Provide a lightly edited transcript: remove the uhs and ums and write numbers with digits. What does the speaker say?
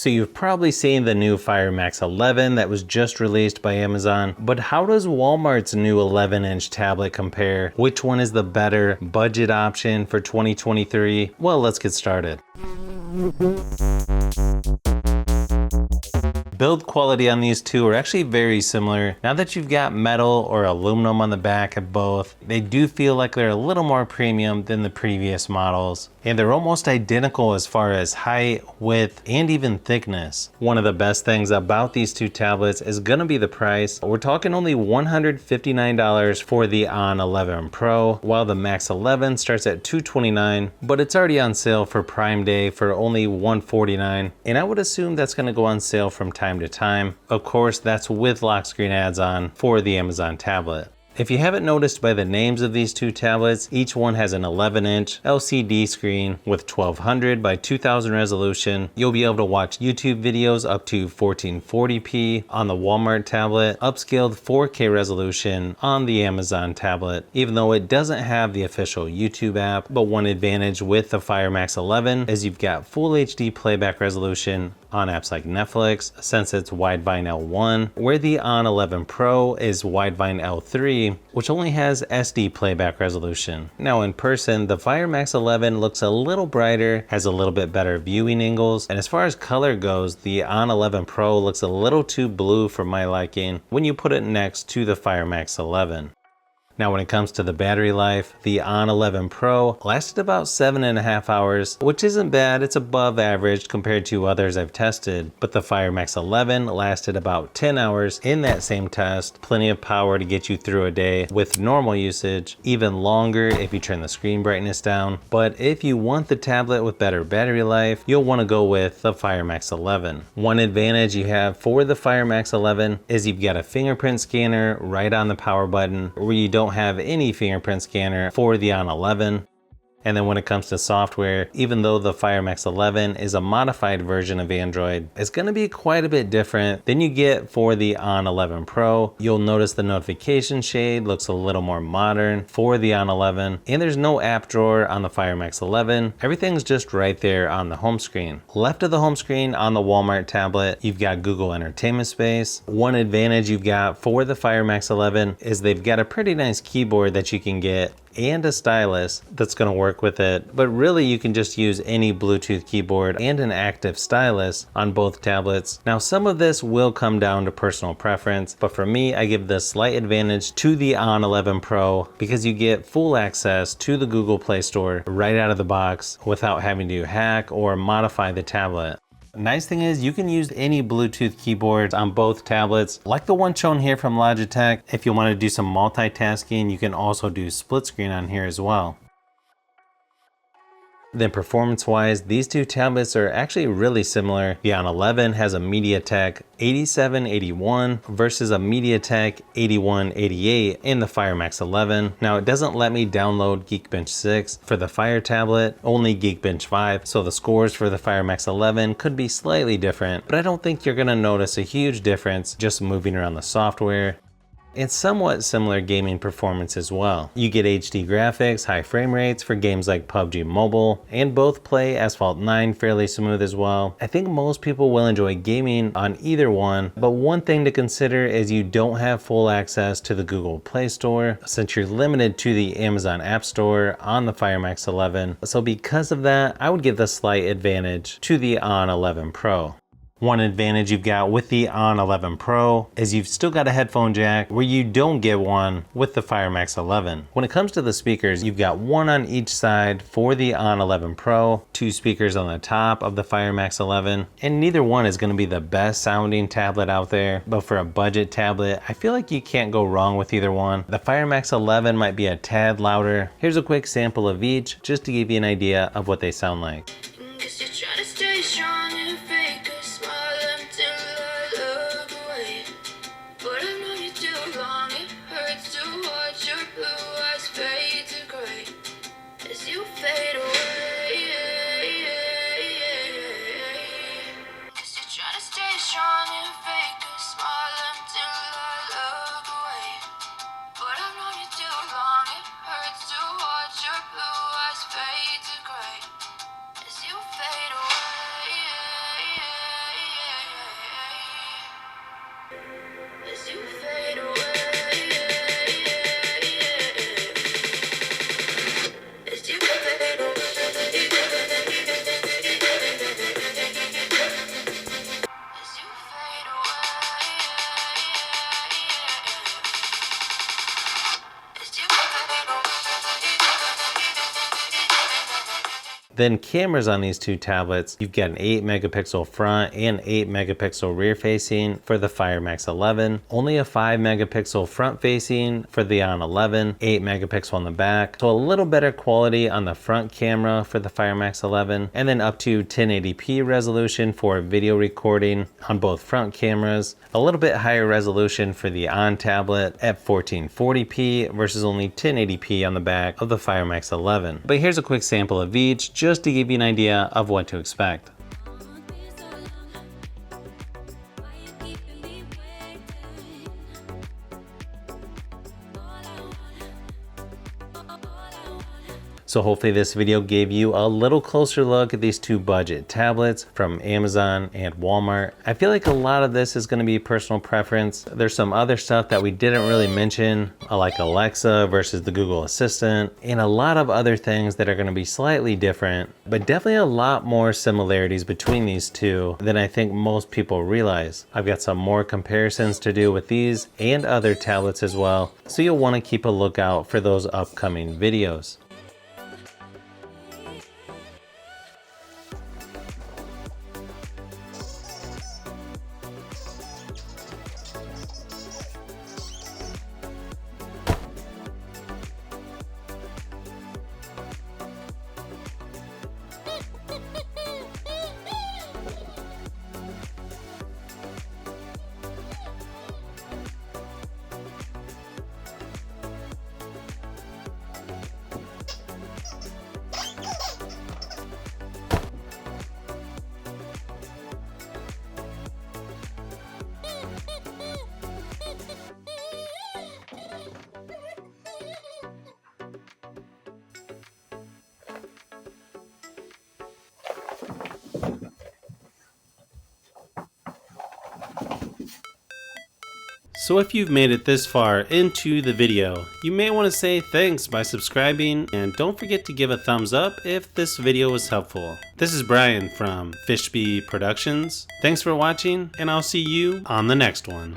So you've probably seen the new Fire Max 11 that was just released by Amazon, but how does Walmart's new 11-inch tablet compare? Which one is the better budget option for 2023? Well, let's get started. Build quality on these two are actually very similar. Now that you've got metal or aluminum on the back of both, they do feel like they're a little more premium than the previous models. And they're almost identical as far as height, width, and even thickness. One of the best things about these two tablets is gonna be the price. We're talking only $159 for the On 11 Pro, while the Max 11 starts at $229, but it's already on sale for Prime Day for only $149. And I would assume that's gonna go on sale from time to time. Of course, that's with lock screen ads on for the Amazon tablet. If you haven't noticed by the names of these two tablets, each one has an 11-inch LCD screen with 1200 by 2000 resolution. You'll be able to watch YouTube videos up to 1440p on the Walmart tablet, upscaled 4K resolution on the Amazon tablet, even though it doesn't have the official YouTube app. But one advantage with the Fire Max 11 is you've got full HD playback resolution on apps like Netflix, since it's Widevine L1, where the On 11 Pro is Widevine L3, which only has SD playback resolution. Now in person, the Fire Max 11 looks a little brighter, has a little bit better viewing angles, and as far as color goes, the On 11 Pro looks a little too blue for my liking when you put it next to the Fire Max 11. Now when it comes to the battery life, the On 11 Pro lasted about 7.5 hours, which isn't bad. It's above average compared to others I've tested, but the Fire Max 11 lasted about 10 hours in that same test. Plenty of power to get you through a day with normal usage, even longer if you turn the screen brightness down. But if you want the tablet with better battery life, you'll want to go with the Fire Max 11. One advantage you have for the Fire Max 11 is you've got a fingerprint scanner right on the power button, where you don't have any fingerprint scanner for the On 11. And then when it comes to software, even though the Fire Max 11 is a modified version of Android, it's going to be quite a bit different than you get for the On 11 Pro. You'll notice the notification shade looks a little more modern for the On 11, and there's no app drawer on the Fire Max 11. Everything's just right there on the home screen. Left of the home screen on the Walmart tablet, you've got Google Entertainment Space. One advantage you've got for the Fire Max 11 is they've got a pretty nice keyboard that you can get and a stylus that's going to work with it, but really you can just use any Bluetooth keyboard and an active stylus on both tablets. Now some of this will come down to personal preference, but for me I give the slight advantage to the On 11 Pro because you get full access to the Google Play Store right out of the box without having to hack or modify the tablet. Nice thing is you can use any Bluetooth keyboards on both tablets, like the one shown here from Logitech. If you want to do some multitasking, you can also do split screen on here as well. Then performance-wise, these two tablets are actually really similar. The On 11 has a MediaTek 8781 versus a MediaTek 8188 in the Fire Max 11. Now it doesn't let me download Geekbench 6 for the Fire tablet, only Geekbench 5, so the scores for the Fire Max 11 could be slightly different, but I don't think you're gonna notice a huge difference just moving around the software. It's somewhat similar gaming performance as well. You get HD graphics, high frame rates for games like PUBG Mobile, and both play Asphalt 9 fairly smooth as well. I think most people will enjoy gaming on either one, but one thing to consider is you don't have full access to the Google Play Store since you're limited to the Amazon App Store on the Fire Max 11. So because of that, I would give the slight advantage to the On 11 Pro. One advantage you've got with the On 11 Pro is you've still got a headphone jack where you don't get one with the Fire Max 11. When it comes to the speakers, you've got one on each side for the On 11 Pro, two speakers on the top of the Fire Max 11, and neither one is going to be the best sounding tablet out there, but for a budget tablet, I feel like you can't go wrong with either one. The Fire Max 11 might be a tad louder. Here's a quick sample of each just to give you an idea of what they sound like. Then cameras on these two tablets, you've got an 8 megapixel front and 8 megapixel rear facing for the Fire Max 11, only a 5 megapixel front facing for the On 11, 8 megapixel on the back, so a little better quality on the front camera for the Fire Max 11, and then up to 1080p resolution for video recording on both front cameras, a little bit higher resolution for the On tablet at 1440p versus only 1080p on the back of the Fire Max 11. But here's a quick sample of each, just to give you an idea of what to expect. So hopefully this video gave you a little closer look at these two budget tablets from Amazon and Walmart. I feel like a lot of this is going to be personal preference. There's some other stuff that we didn't really mention, like Alexa versus the Google Assistant, and a lot of other things that are going to be slightly different, but definitely a lot more similarities between these two than I think most people realize. I've got some more comparisons to do with these and other tablets as well, so you'll want to keep a lookout for those upcoming videos. So if you've made it this far into the video, you may want to say thanks by subscribing, and don't forget to give a thumbs up if this video was helpful. This is Brian from Fishbee Productions. Thanks for watching, and I'll see you on the next one.